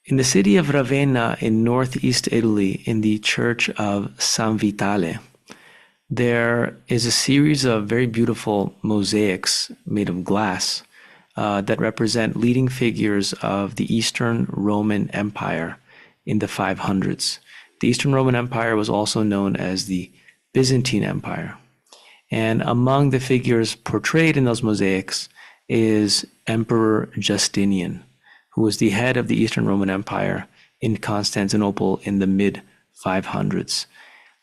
In the city of Ravenna in northeast Italy, in the church of San Vitale, there is a series of very beautiful mosaics made of glass that represent leading figures of the Eastern Roman Empire in the 500s. The Eastern Roman Empire was also known as the Byzantine Empire. And among the figures portrayed in those mosaics is Emperor Justinian, who was the head of the Eastern Roman Empire in Constantinople in the mid 500s.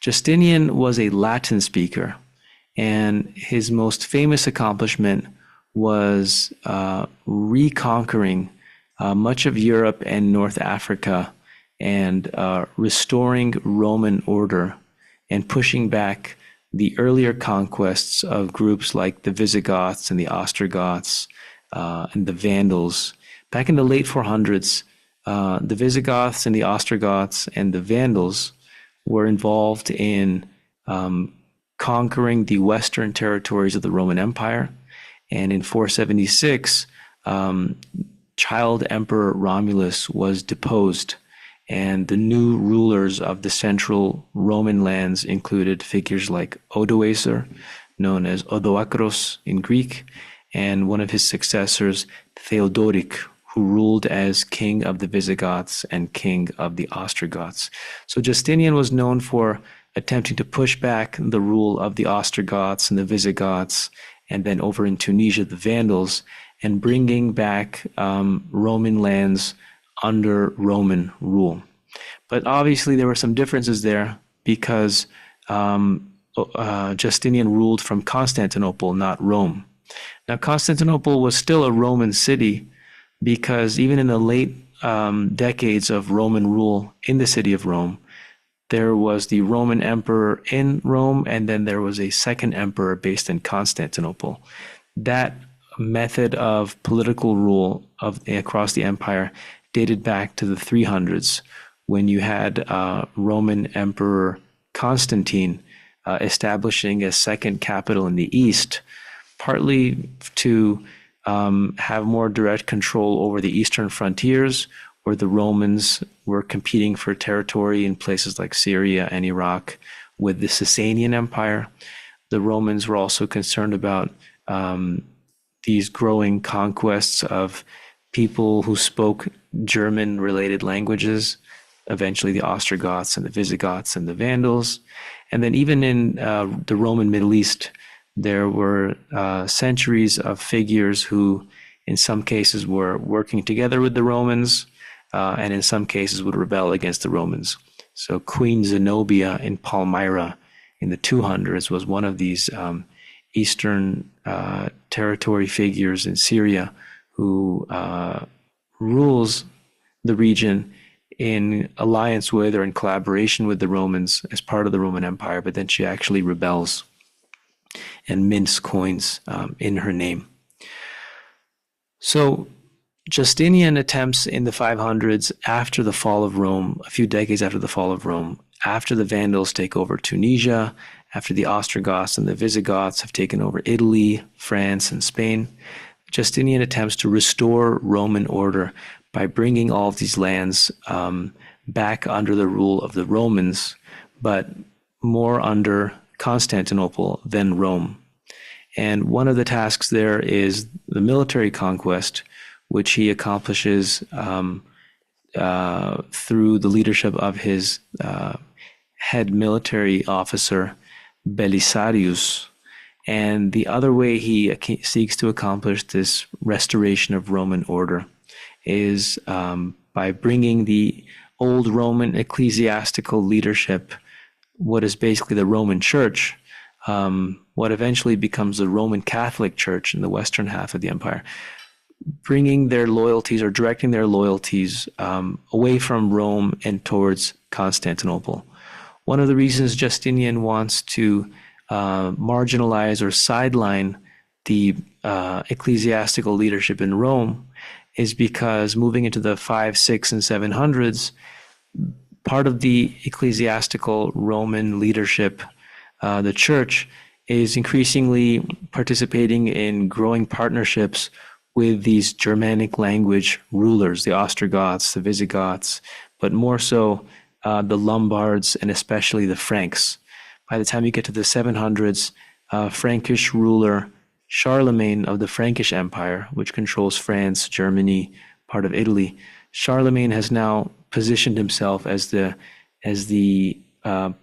Justinian was a Latin speaker, and his most famous accomplishment was reconquering much of Europe and North Africa and restoring Roman order and pushing back the earlier conquests of groups like the Visigoths and the Ostrogoths and the Vandals. Back in the late 400s, the Visigoths and the Ostrogoths and the Vandals were involved in conquering the western territories of the Roman Empire. And in 476, child Emperor Romulus was deposed, and the new rulers of the central Roman lands included figures like Odoacer, known as Odoacros in Greek, and one of his successors, Theodoric, who ruled as king of the Visigoths and king of the Ostrogoths. So Justinian was known for attempting to push back the rule of the Ostrogoths and the Visigoths, and then over in Tunisia, the Vandals, and bringing back Roman lands under Roman rule. But obviously there were some differences there because Justinian ruled from Constantinople, not Rome. Now, Constantinople was still a Roman city because even in the late decades of Roman rule in the city of Rome, there was the Roman emperor in Rome, and then there was a second emperor based in Constantinople. That method of political rule across the empire dated back to the 300s, when you had Roman Emperor Constantine establishing a second capital in the east, partly to have more direct control over the eastern frontiers, where the Romans were competing for territory in places like Syria and Iraq with the Sasanian Empire. The Romans were also concerned about these growing conquests of people who spoke German-related languages, eventually the Ostrogoths and the Visigoths and the Vandals. And then even in the Roman Middle East, there were centuries of figures who in some cases were working together with the Romans and in some cases would rebel against the Romans. So Queen Zenobia in Palmyra in the 200s was one of these Eastern territory figures in Syria who rules the region in alliance with or in collaboration with the Romans as part of the Roman Empire, but then she actually rebels and mints coins in her name. So Justinian attempts in the 500s, after the fall of Rome, a few decades after the fall of Rome, after the Vandals take over Tunisia, after the Ostrogoths and the Visigoths have taken over Italy, France, and Spain, Justinian attempts to restore Roman order by bringing all of these lands back under the rule of the Romans, but more under Constantinople than Rome. And one of the tasks there is the military conquest, which he accomplishes through the leadership of his head military officer, Belisarius. And the other way he seeks to accomplish this restoration of Roman order is by bringing the old Roman ecclesiastical leadership, what is basically the Roman Church, what eventually becomes the Roman Catholic Church in the western half of the empire, bringing their loyalties or directing their loyalties away from Rome and towards Constantinople. One of the reasons Justinian wants to marginalize or sideline the ecclesiastical leadership in Rome is because moving into the 5, 6, and 700s, part of the ecclesiastical Roman leadership, the church, is increasingly participating in growing partnerships with these Germanic language rulers, the Ostrogoths, the Visigoths, but more so the Lombards and especially the Franks. By the time you get to the 700s, Frankish ruler Charlemagne of the Frankish Empire, which controls France, Germany, part of Italy, Charlemagne has now positioned himself as the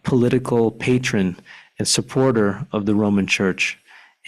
political patron and supporter of the Roman Church.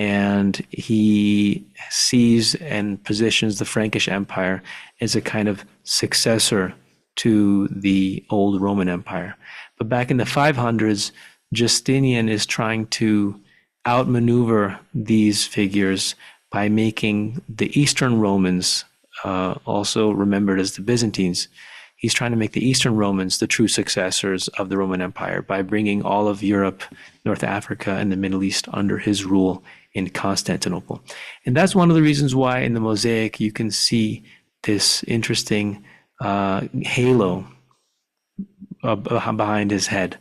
And he sees and positions the Frankish Empire as a kind of successor to the old Roman Empire. But back in the 500s, Justinian is trying to outmaneuver these figures by making the Eastern Romans, also remembered as the Byzantines, he's trying to make the Eastern Romans the true successors of the Roman Empire by bringing all of Europe, North Africa, and the Middle East under his rule in Constantinople. And that's one of the reasons why in the mosaic you can see this interesting halo behind his head.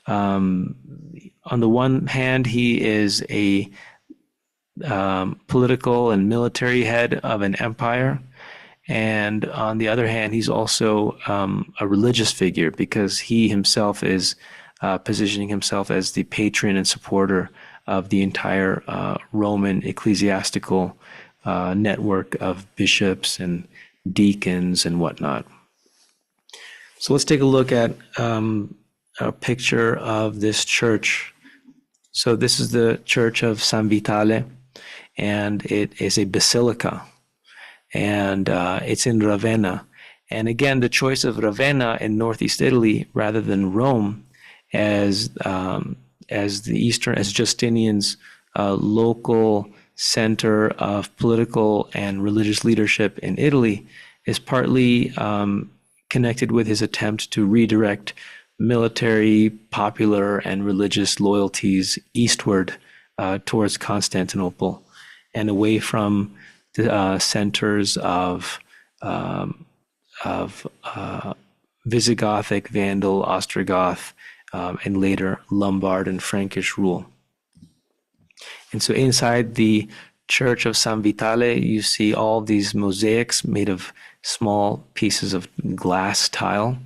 On the one hand, he is a political and military head of an empire. And on the other hand, he's also a religious figure because he himself is positioning himself as the patron and supporter of the entire Roman ecclesiastical network of bishops and deacons and whatnot. So let's take a look at a picture of this church. So this is the church of San Vitale, and it is a basilica, and it's in Ravenna. And again, the choice of Ravenna in northeast Italy rather than Rome as Justinian's local center of political and religious leadership in Italy is partly connected with his attempt to redirect military, popular, and religious loyalties eastward towards Constantinople and away from the centers of Visigothic, Vandal, Ostrogoth, and later Lombard and Frankish rule. And so inside the Church of San Vitale, you see all these mosaics made of small pieces of glass tile.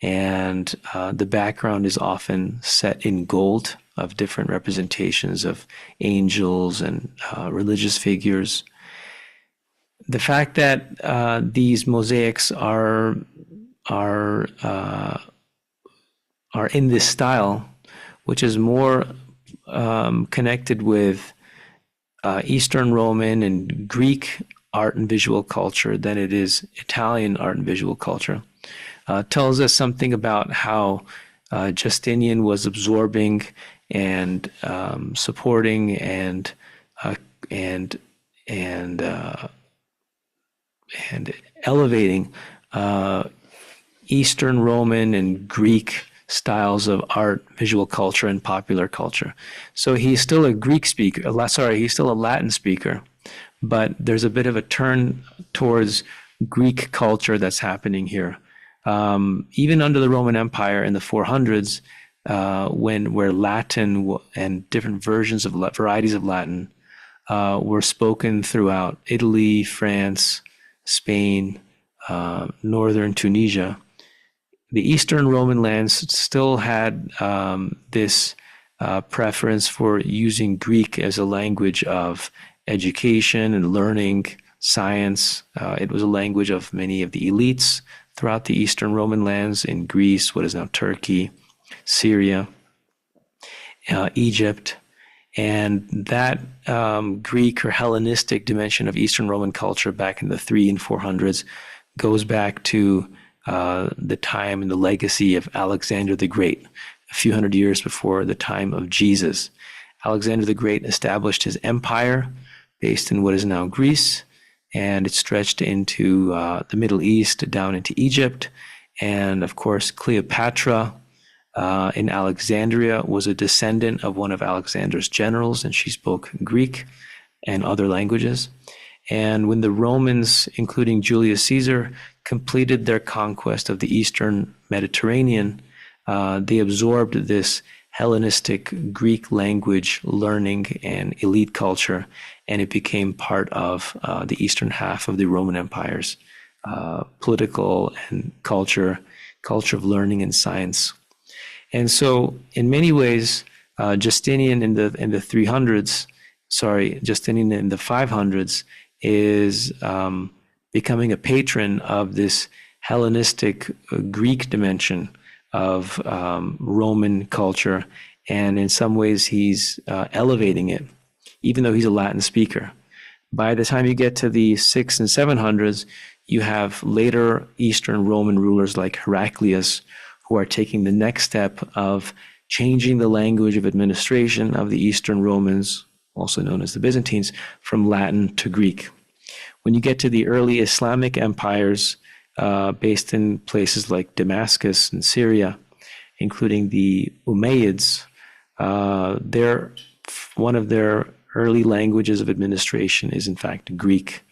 And the background is often set in gold of different representations of angels and religious figures. The fact that these mosaics are in this style, which is more connected with Eastern Roman and Greek art and visual culture than it is Italian art and visual culture, tells us something about how Justinian was absorbing and supporting and elevating Eastern Roman and Greek styles of art, visual culture, and popular culture. So he's still a he's still a Latin speaker, but there's a bit of a turn towards Greek culture that's happening here. Even under the Roman Empire in the 400s, where Latin and different varieties of Latin were spoken throughout Italy, France, Spain, northern Tunisia, the Eastern Roman lands still had this preference for using Greek as a language of education and learning, science. It was a language of many of the elites throughout the Eastern Roman lands in Greece, what is now Turkey, Syria, Egypt. And that Greek or Hellenistic dimension of Eastern Roman culture back in the 300s and 400s goes back to the time and the legacy of Alexander the Great, a few hundred years before the time of Jesus. Alexander the Great established his empire based in what is now Greece, and it stretched into the Middle East, down into Egypt. And of course, Cleopatra in Alexandria was a descendant of one of Alexander's generals, and she spoke Greek and other languages. And when the Romans, including Julius Caesar, completed their conquest of the Eastern Mediterranean, they absorbed this Hellenistic Greek language learning and elite culture, and it became part of the eastern half of the Roman Empire's political and culture of learning and science. And so, in many ways, Justinian in the 300s, Justinian in the 500s is becoming a patron of this Hellenistic Greek dimension of Roman culture, and in some ways he's elevating it, even though he's a Latin speaker. By the time you get to the 600s and 700s, you have later Eastern Roman rulers like Heraclius, who are taking the next step of changing the language of administration of the Eastern Romans, also known as the Byzantines, from Latin to Greek. When you get to the early Islamic empires, based in places like Damascus and Syria, including the Umayyads, one of their early languages of administration is in fact Greek.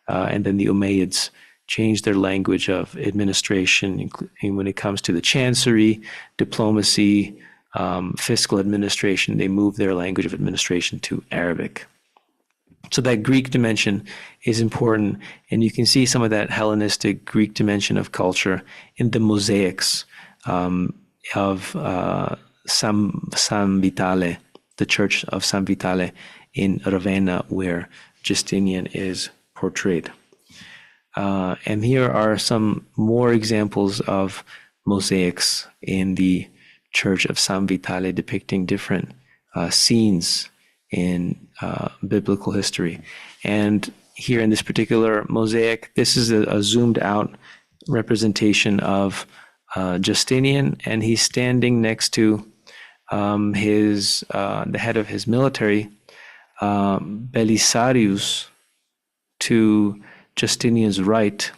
And then the Umayyads changed their language of administration, including when it comes to the chancery, diplomacy, fiscal administration. They moved their language of administration to Arabic. So that Greek dimension is important, and you can see some of that Hellenistic Greek dimension of culture in the mosaics of San Vitale, the Church of San Vitale in Ravenna, where Justinian is portrayed. And here are some more examples of mosaics in the Church of San Vitale depicting different scenes in biblical history. And here in this particular mosaic, this is a zoomed out representation of Justinian, and he's standing next to the head of his military, Belisarius, to Justinian's right.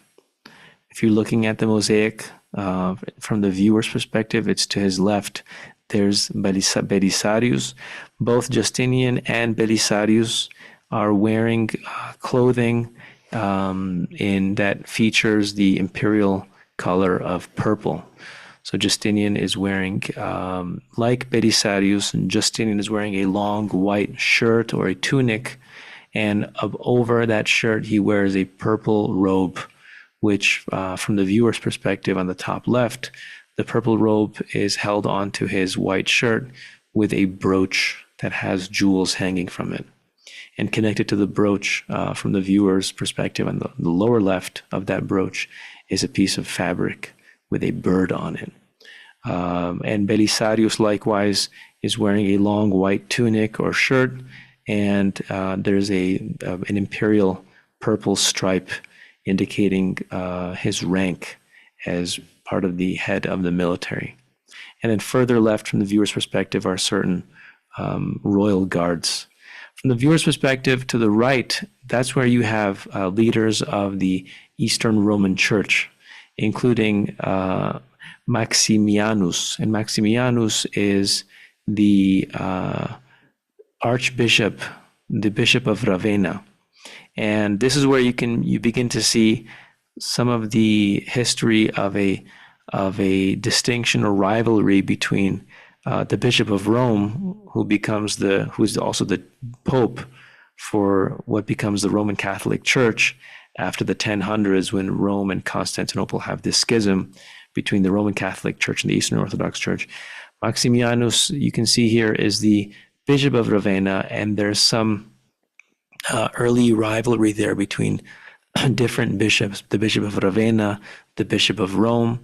If you're looking at the mosaic from the viewer's perspective, it's to his left. There's Belisarius. Both Justinian and Belisarius are wearing clothing in that features the imperial color of purple. So Justinian is wearing, like Belisarius, Justinian is wearing a long white shirt or a tunic, and over that shirt he wears a purple robe, which from the viewer's perspective on the top left, the purple robe is held onto his white shirt with a brooch that has jewels hanging from it. And connected to the brooch from the viewer's perspective on the lower left of that brooch is a piece of fabric with a bird on it. And Belisarius likewise is wearing a long white tunic or shirt, and there's an imperial purple stripe indicating his rank as part of the head of the military. And then further left from the viewer's perspective are certain royal guards. From the viewer's perspective to the right, that's where you have leaders of the Eastern Roman Church, including Maximianus. And Maximianus is the archbishop, the bishop of Ravenna. And this is where you begin to see some of the history of a distinction or rivalry between the Bishop of Rome, who is also the Pope for what becomes the Roman Catholic Church after the 1000s, when Rome and Constantinople have this schism between the Roman Catholic Church and the Eastern Orthodox Church. Maximianus, you can see here, is the Bishop of Ravenna, and there's some early rivalry there between different bishops, the Bishop of Ravenna, the Bishop of Rome.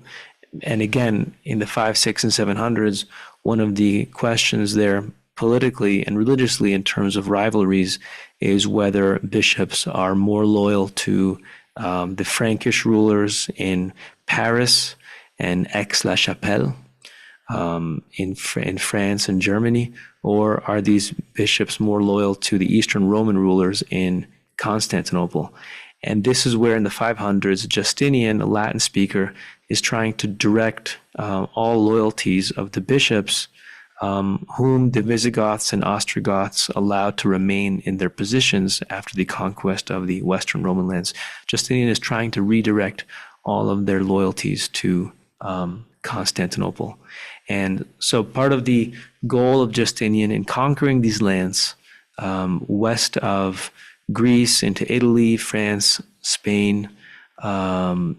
And again, in the 500s, 600s, and 700s, one of the questions there politically and religiously in terms of rivalries is whether bishops are more loyal to the Frankish rulers in Paris and Aix-la-Chapelle in France and Germany, or are these bishops more loyal to the Eastern Roman rulers in Constantinople? And this is where in the 500s, Justinian, a Latin speaker, is trying to direct all loyalties of the bishops whom the Visigoths and Ostrogoths allowed to remain in their positions after the conquest of the Western Roman lands. Justinian is trying to redirect all of their loyalties to Constantinople. And so part of the goal of Justinian in conquering these lands west of Greece into Italy, France, Spain,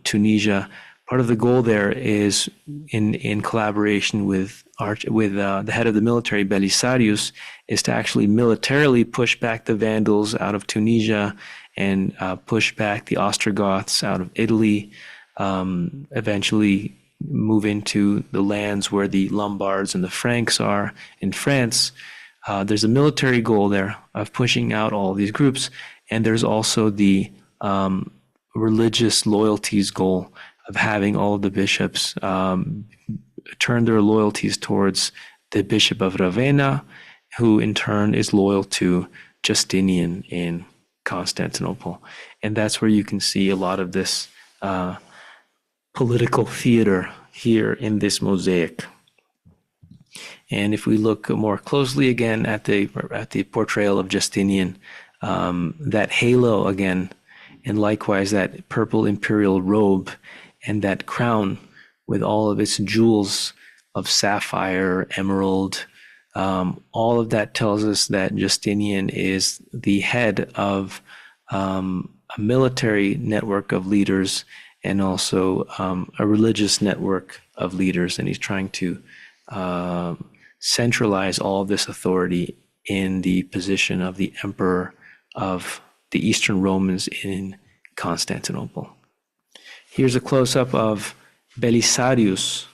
Tunisia, part of the goal there is in collaboration with the head of the military, Belisarius, is to actually militarily push back the Vandals out of Tunisia and push back the Ostrogoths out of Italy, eventually move into the lands where the Lombards and the Franks are in France. There's a military goal there of pushing out all these groups, and there's also the religious loyalties goal of having all of the bishops turn their loyalties towards the Bishop of Ravenna, who in turn is loyal to Justinian in Constantinople. And that's where you can see a lot of this political theater here in this mosaic. And if we look more closely again at the portrayal of Justinian, that halo again, and likewise that purple imperial robe and that crown with all of its jewels of sapphire, emerald, all of that tells us that Justinian is the head of a military network of leaders and also a religious network of leaders, and he's trying to centralize all of this authority in the position of the emperor of the Eastern Romans in Constantinople. Here's a close-up of Belisarius,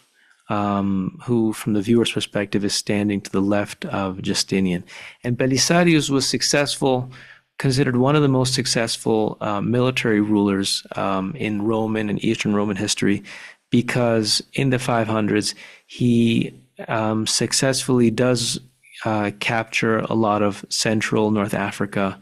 who from the viewer's perspective is standing to the left of Justinian. And Belisarius was successful, considered one of the most successful military rulers in Roman and Eastern Roman history, because in the 500s he successfully does capture a lot of central North Africa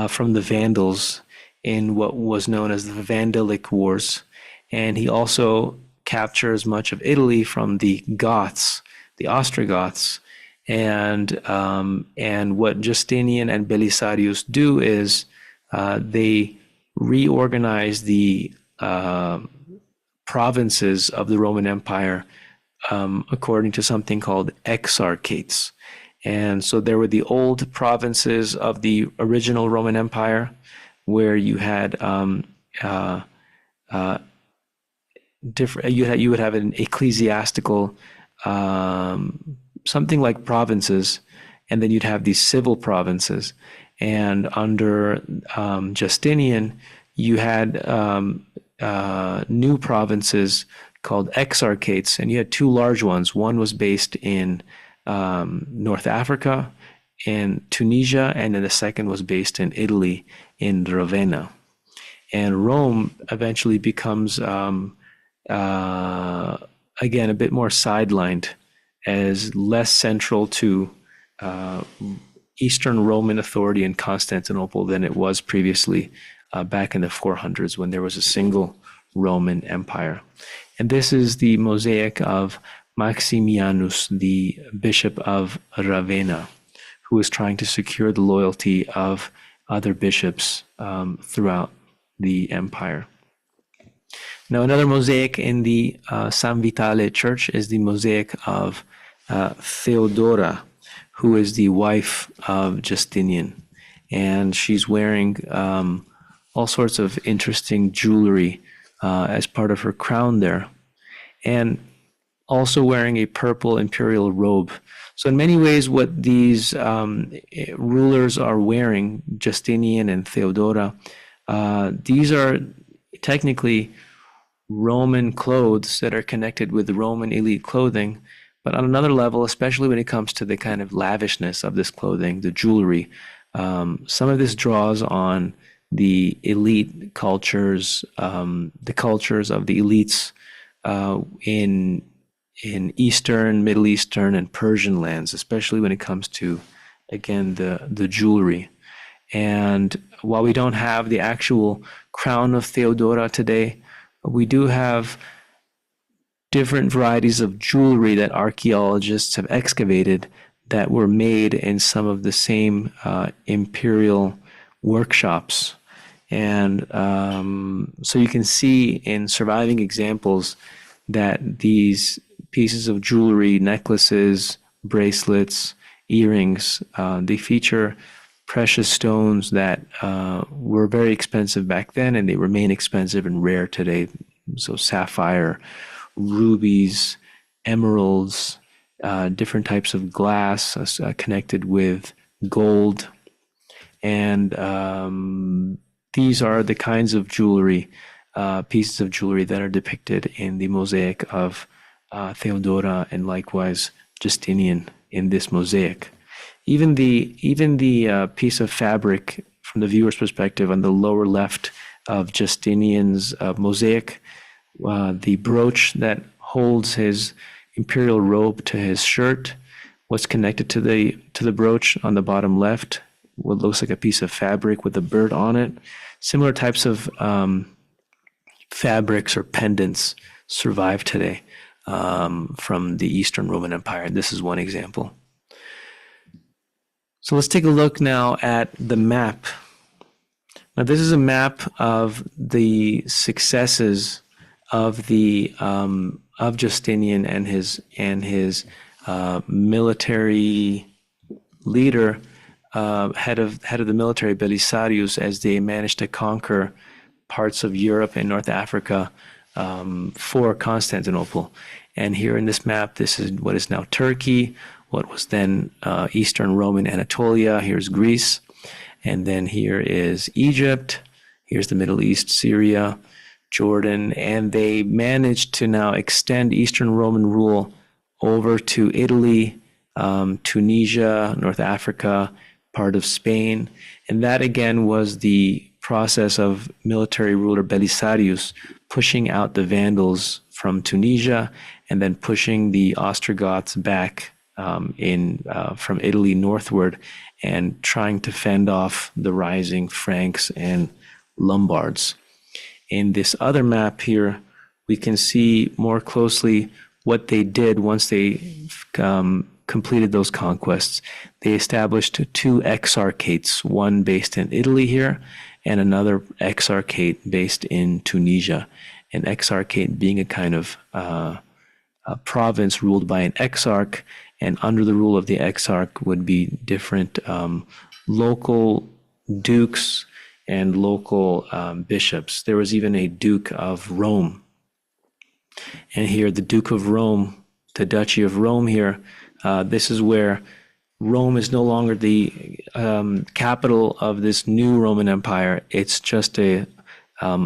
from the Vandals in what was known as the Vandalic Wars. And he also captures much of Italy from the Goths, the Ostrogoths. And what Justinian and Belisarius do is they reorganize the provinces of the Roman Empire according to something called exarchates. And so there were the old provinces of the original Roman Empire, where you had you would have an ecclesiastical something like provinces, and then you'd have these civil provinces. And under Justinian, you had new provinces called exarchates, and you had two large ones. One was based in North Africa and Tunisia, and then the second was based in Italy in Ravenna. And Rome eventually becomes again a bit more sidelined as less central to Eastern Roman authority in Constantinople than it was previously back in the 400s, when there was a single Roman Empire. And this is the mosaic of Maximianus, the Bishop of Ravenna, who is trying to secure the loyalty of other bishops throughout the empire. Now, another mosaic in the San Vitale Church is the mosaic of Theodora, who is the wife of Justinian. And she's wearing all sorts of interesting jewelry as part of her crown there, and also wearing a purple imperial robe. So in many ways, what these rulers are wearing, Justinian and Theodora, these are technically Roman clothes that are connected with Roman elite clothing. But on another level, especially when it comes to the kind of lavishness of this clothing, the jewelry, some of this draws on the elite cultures, the cultures of the elites in Eastern, Middle Eastern, and Persian lands, especially when it comes to, again, the jewelry. And while we don't have the actual crown of Theodora today, we do have different varieties of jewelry that archaeologists have excavated that were made in some of the same imperial workshops. And so you can see in surviving examples that these pieces of jewelry, necklaces, bracelets, earrings. They feature precious stones that were very expensive back then, and they remain expensive and rare today. So sapphire, rubies, emeralds, different types of glass connected with gold. And these are the kinds of jewelry, pieces of jewelry that are depicted in the mosaic of Theodora and likewise Justinian in this mosaic. Even the piece of fabric from the viewer's perspective on the lower left of Justinian's mosaic, the brooch that holds his imperial robe to his shirt, what's connected to the brooch on the bottom left, what looks like a piece of fabric with a bird on it. Similar types of fabrics or pendants survive today from the Eastern Roman Empire. This is one example. So let's take a look now at the map. Now this is a map of the successes of the of Justinian and his military leader, head of the military Belisarius, as they managed to conquer parts of Europe and North Africa for Constantinople. And here in this map, this is what is now Turkey, what was then Eastern Roman Anatolia. Here's Greece, and then here is Egypt. Here's the Middle East, Syria, Jordan, and they managed to now extend Eastern Roman rule over to Italy, Tunisia, North Africa, part of Spain. And that again was the process of military ruler Belisarius pushing out the Vandals from Tunisia and then pushing the Ostrogoths back from Italy northward and trying to fend off the rising Franks and Lombards. In this other map here, we can see more closely what they did once they completed those conquests. They established two exarchates, one based in Italy here and another exarchate based in Tunisia. An exarchate being a kind of a province ruled by an exarch, and under the rule of the exarch would be different local dukes and local bishops. There was even a Duke of Rome. And here, the Duke of Rome, the Duchy of Rome here, this is where Rome is no longer the capital of this new Roman Empire. It's just a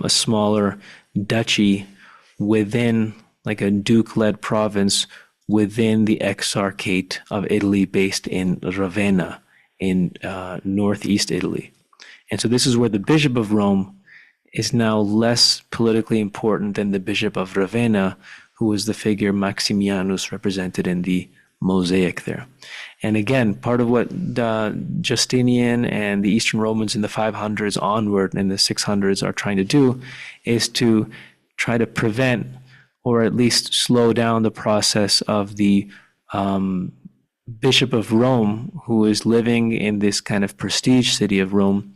smaller duchy within, like a duke-led province within the Exarchate of Italy, based in Ravenna in northeast Italy. And so this is where the Bishop of Rome is now less politically important than the Bishop of Ravenna, who was the figure Maximianus represented in the mosaic there. And again, part of what Justinian and the Eastern Romans in the 500s onward and the 600s are trying to do is to try to prevent or at least slow down the process of the Bishop of Rome, who is living in this kind of prestige city of Rome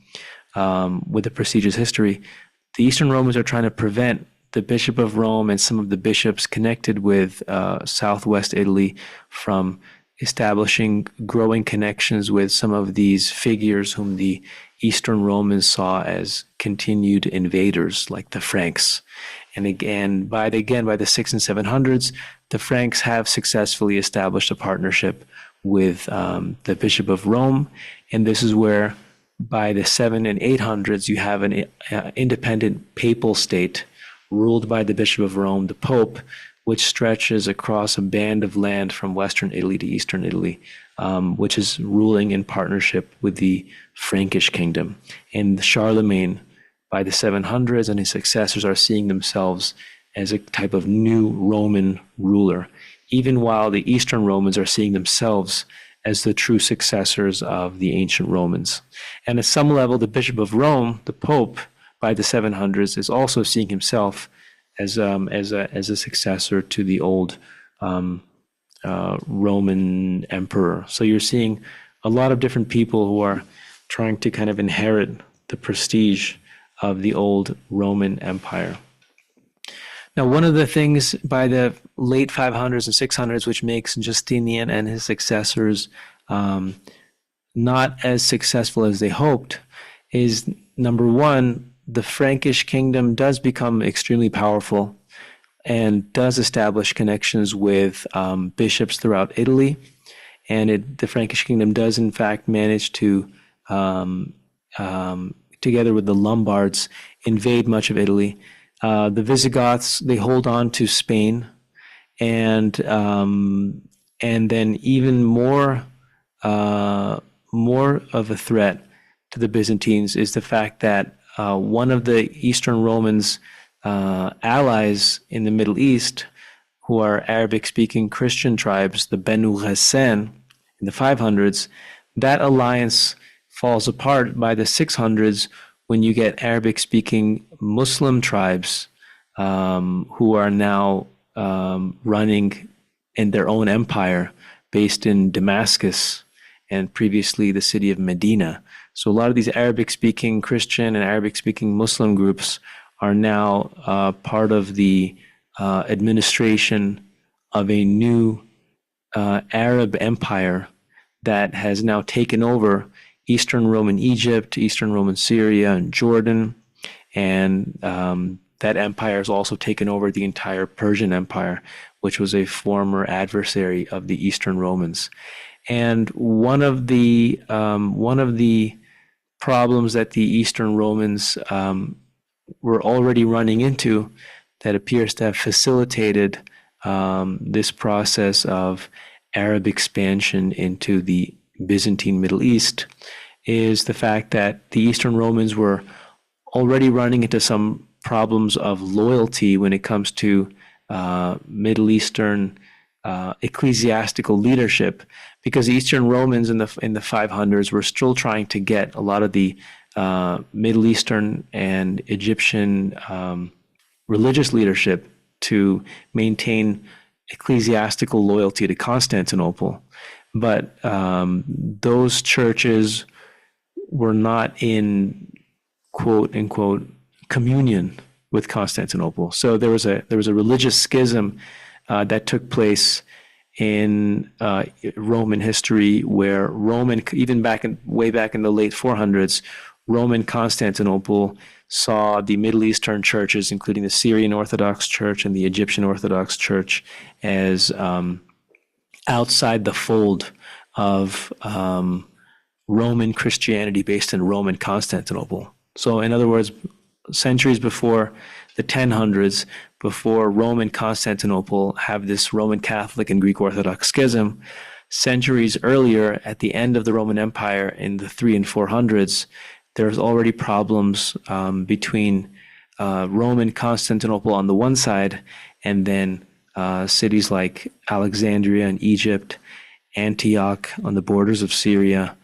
with a prestigious history. The Eastern Romans are trying to prevent the Bishop of Rome and some of the bishops connected with southwest Italy from establishing growing connections with some of these figures whom the Eastern Romans saw as continued invaders, like the Franks. And again, by the 600s and 700s, the Franks have successfully established a partnership with the Bishop of Rome. And this is where, by the 700s and 800s, you have an independent papal state ruled by the Bishop of Rome, the Pope, which stretches across a band of land from Western Italy to Eastern Italy, which is ruling in partnership with the Frankish kingdom. And Charlemagne, by the 700s, and his successors are seeing themselves as a type of new Roman ruler, even while the Eastern Romans are seeing themselves as the true successors of the ancient Romans. And at some level, the Bishop of Rome, the Pope, by the 700s, is also seeing himself as a successor to the old Roman emperor. So you're seeing a lot of different people who are trying to kind of inherit the prestige of the old Roman Empire. Now, one of the things by the late 500s and 600s, which makes Justinian and his successors um, not as successful as they hoped, is number one, the Frankish kingdom does become extremely powerful and does establish connections with bishops throughout Italy. And the Frankish kingdom does, in fact, manage to, um, together with the Lombards, invade much of Italy. The Visigoths, they hold on to Spain, and then even more of a threat to the Byzantines is the fact that one of the Eastern Romans' allies in the Middle East, who are Arabic-speaking Christian tribes, the Benu Ghassan, in the 500s, that alliance falls apart by the 600s when you get Arabic-speaking Muslim tribes who are now running in their own empire based in Damascus and previously the city of Medina. So a lot of these Arabic-speaking Christian and Arabic-speaking Muslim groups are now part of the administration of a new Arab empire that has now taken over Eastern Roman Egypt, Eastern Roman Syria, and Jordan. And that empire has also taken over the entire Persian Empire, which was a former adversary of the Eastern Romans. And one of the problems that the Eastern Romans were already running into that appears to have facilitated this process of Arab expansion into the Byzantine Middle East is the fact that the Eastern Romans were already running into some problems of loyalty when it comes to Middle Eastern ecclesiastical leadership, because the Eastern Romans in the 500s were still trying to get a lot of the Middle Eastern and Egyptian religious leadership to maintain ecclesiastical loyalty to Constantinople. But those churches were not in quote unquote communion with Constantinople. So there was a religious schism that took place in Roman history, where Roman, even way back in the late 400s, Roman Constantinople saw the Middle Eastern churches, including the Syrian Orthodox Church and the Egyptian Orthodox Church, as outside the fold of Roman Christianity based in Roman Constantinople. So, in other words, centuries before the 1000s, before Roman Constantinople have this Roman Catholic and Greek Orthodox schism, centuries earlier, at the end of the Roman Empire in the 300s and 400s, there's already problems between Roman Constantinople on the one side, and then cities like Alexandria in Egypt, Antioch on the borders of Syria,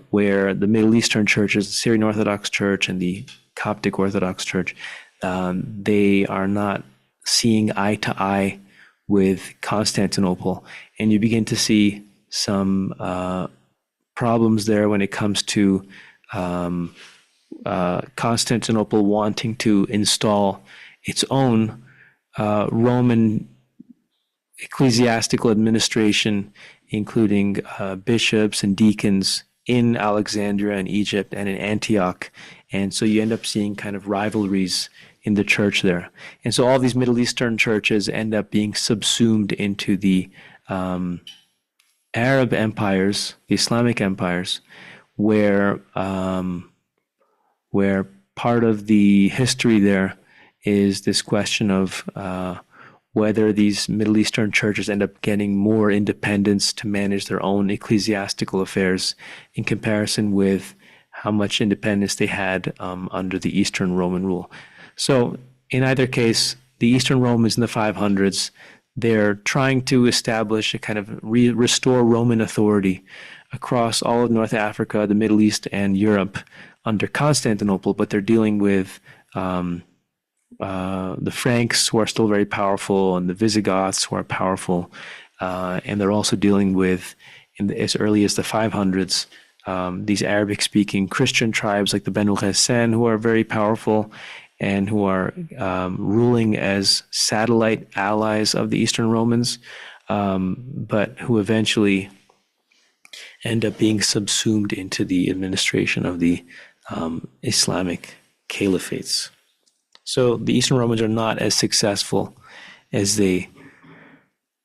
where the Middle Eastern churches, the Syrian Orthodox Church and the Coptic Orthodox Church, they are not seeing eye to eye with Constantinople. And you begin to see some problems there when it comes to Constantinople wanting to install its own Roman ecclesiastical administration, including bishops and deacons in Alexandria and Egypt and in Antioch. And so you end up seeing kind of rivalries in the church there. And so all these Middle Eastern churches end up being subsumed into the Arab empires, the Islamic empires, where part of the history there is this question of whether these Middle Eastern churches end up getting more independence to manage their own ecclesiastical affairs in comparison with how much independence they had under the Eastern Roman rule. So in either case, the Eastern Romans in the 500s, they're trying to establish a kind of restore Roman authority across all of North Africa, the Middle East, and Europe under Constantinople, but they're dealing with the Franks, who are still very powerful, and the Visigoths, who are powerful, and they're also dealing with, as early as the 500s, these Arabic-speaking Christian tribes like the Benu Ghassan, who are very powerful, and who are ruling as satellite allies of the Eastern Romans, but who eventually end up being subsumed into the administration of the Islamic caliphates. So the Eastern Romans are not as successful as they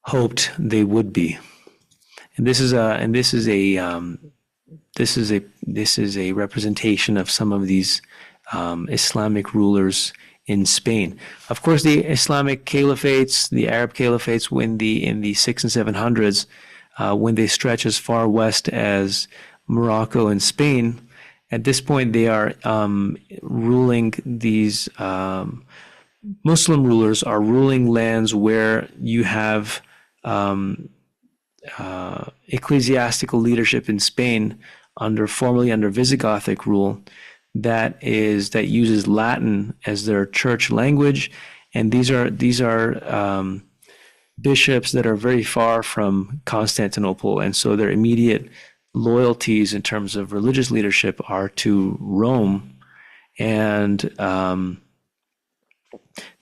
hoped they would be. And this is a representation of some of these Islamic rulers in Spain. Of course, the Islamic caliphates, the Arab caliphates, in the 600s and 700s, when they stretch as far west as Morocco and Spain, at this point they are ruling these Muslim rulers are ruling lands where you have ecclesiastical leadership in Spain formerly under Visigothic rule that uses Latin as their church language, and these are bishops that are very far from Constantinople, and so their immediate loyalties in terms of religious leadership are to Rome, and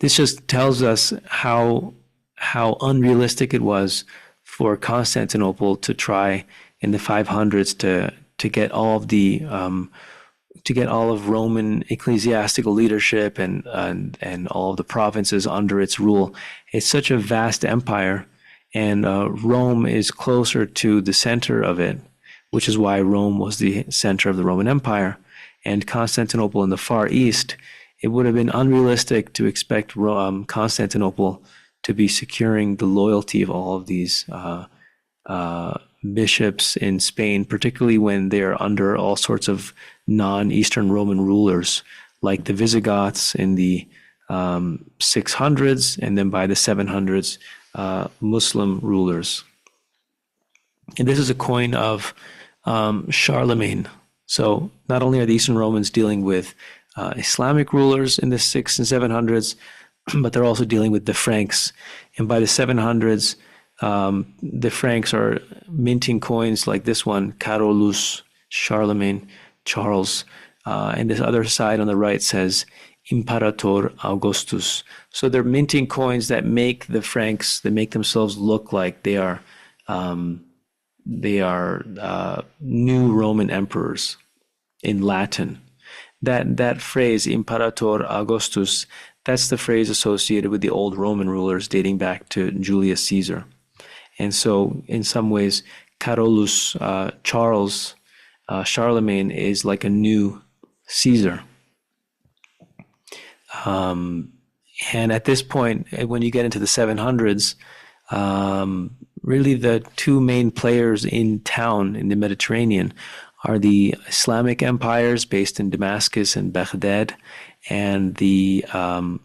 this just tells us how unrealistic it was for Constantinople to try in the 500s to get all of Roman ecclesiastical leadership and all of the provinces under its rule. It's such a vast empire, and Rome is closer to the center of it, which is why Rome was the center of the Roman Empire. And Constantinople in the Far East, it would have been unrealistic to expect Constantinople to be securing the loyalty of all of these bishops in Spain, particularly when they're under all sorts of non-Eastern Roman rulers, like the Visigoths in the 600s, and then by the 700s, Muslim rulers. And this is a coin of Charlemagne. So not only are the Eastern Romans dealing with Islamic rulers in the 600s and 700s, but they're also dealing with the Franks. And by the 700s, the Franks are minting coins like this one, Carolus, Charlemagne, Charles. And this other side on the right says Imperator Augustus. So they're minting coins that make the Franks, that make themselves look like they are new Roman emperors in Latin. That phrase, Imperator Augustus, that's the phrase associated with the old Roman rulers dating back to Julius Caesar. And so in some ways, Carolus, Charles, Charlemagne is like a new Caesar. And at this point, when you get into the 700s, really the two main players in town in the Mediterranean are the Islamic empires based in Damascus and Baghdad, and the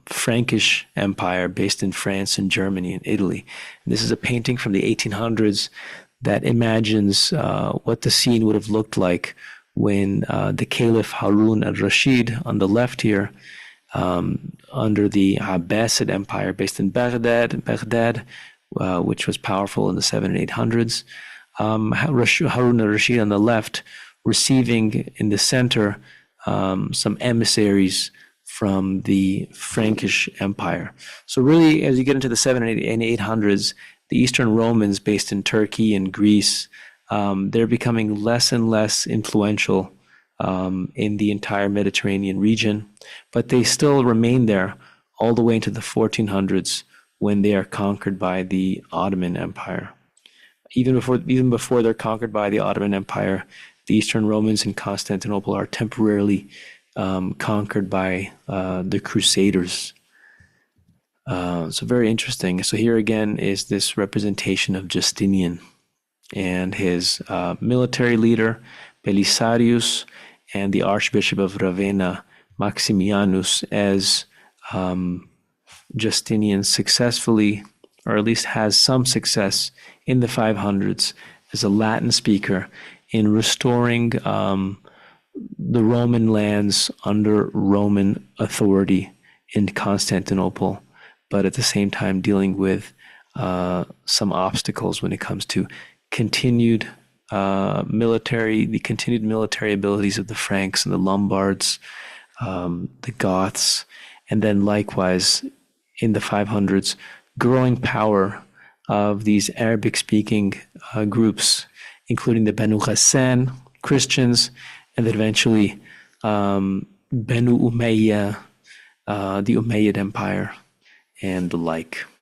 Frankish Empire based in France and Germany and Italy. And this is a painting from the 1800s that imagines what the scene would have looked like when the Caliph Harun al-Rashid on the left here, under the Abbasid Empire based in Baghdad, which was powerful in the 700s and 800s. Harun al-Rashid on the left, receiving in the center some emissaries from the Frankish Empire. So really, as you get into the 700s and 800s, the Eastern Romans based in Turkey and Greece, they're becoming less and less influential in the entire Mediterranean region, but they still remain there all the way into the 1400s when they are conquered by the Ottoman Empire. Even before they're conquered by the Ottoman Empire, the Eastern Romans in Constantinople are temporarily conquered by the Crusaders. So very interesting. So here again is this representation of Justinian and his military leader, Belisarius, and the Archbishop of Ravenna, Maximianus, as Justinian successfully, or at least has some success in the 500s as a Latin speaker in restoring the Roman lands under Roman authority in Constantinople, but at the same time dealing with some obstacles when it comes to continued military abilities of the Franks and the Lombards, the Goths, And then likewise in the 500s, growing power of these Arabic-speaking groups, including the Banu Ghassan, Christians, and then eventually Banu Umayyah, the Umayyad Empire, and the like.